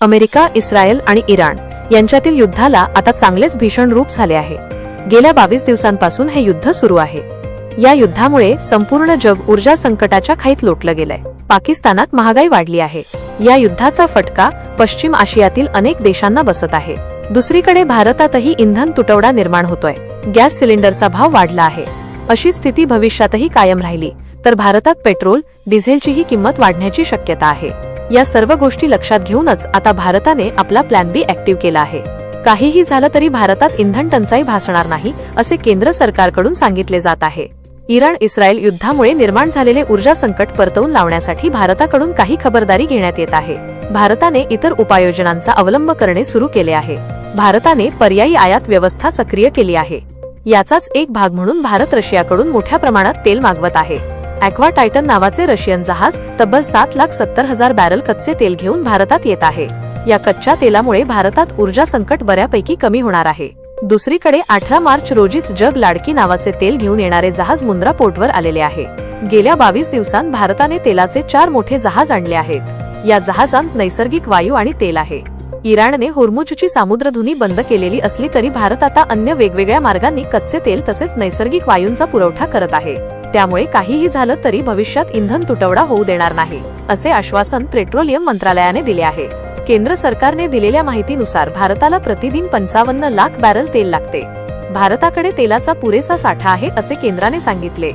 America, Israel आणि Iran यांच्यातील युद्धाला आता चांगलेच भीषण रूप झाले आहे। गेल्या 22 दिवसांपासून हे युद्ध सुरू आहे। या युद्धामुळे संपूर्ण जग ऊर्जा संकटाच्या खाईत लोटलं गेलंय। पाकिस्तानात महागाई वाढली आहे। या युद्धाचा फटका पश्चिम आशियातील अनेक देशांना बसत आहे। दुसरीकडे भारतातही इंधन तुटवडा निर्माण होतोय। गॅस सिलेंडरचा भाव वाढला आहे। अशी स्थिती भविष्यातही कायम राहिली तर भारतात पेट्रोल, डिझेलचीही किंमत वाढण्याची शक्यता आहे। या सर्व गोष्टी लक्षात घेऊनच आता भारताने आपला प्लॅन बी ऍक्टिव्ह केला आहे। काहीही झालं तरी भारतात इंधन टंचाई भासणार नाही असे केंद्र सरकारकडून सांगितले जात आहे। इराण इस्रायल युद्धामुळे निर्माण झालेले ऊर्जा संकट परतवून लावण्यासाठी भारताकडून काही खबरदारी घेण्यात येत आहे। भारताने इतर उपाययोजनांचा अवलंब करणे सुरू केले आहे। भारताने पर्यायी आयात व्यवस्था सक्रिय केली आहे। याचाच एक भाग म्हणून भारत रशियाकडून मोठ्या प्रमाणात तेल मागवत आहे। ॲक्वा टायटन नावाचे रशियन जहाज तब्बल 7,70,000 बॅरल कच्चे तेल घेऊन भारतात येत आहे। या कच्च्या तेलामुळे भारतात ऊर्जा संकट बऱ्यापैकी कमी होणार आहे। दुसरीकडे 18 मार्च रोजीच जग लाडकी नावाचे तेल घेऊन येणारे जहाज मुंद्रा पोर्टवर आलेले आहे। गेल्या 22 दिवसांत भारताने तेलाचे 4 मोठे जहाज आणले आहेत। या जहाजांत नैसर्गिक वायू आणि तेल आहे। इराणने होर्मुझची सामुद्रधुनी बंद केलेली असली तरी भारत आता अन्य वेगवेगळ्या मार्गांनी कच्चे तेल तसेच नैसर्गिक वायूंचा पुरवठा करत आहे। त्यामुळे काहीही झालं तरी भविष्यात इंधन तुटवडा होऊ देणार नाही असे आश्वासन पेट्रोलियम मंत्रालयाने दिले आहे। केंद्र सरकारने दिलेल्या माहितीनुसार भारताला प्रतिदिन 55 लाख बॅरल तेल लागते। भारताकडे तेलाचा पुरेसा साठा आहे असे केंद्राने सांगितले।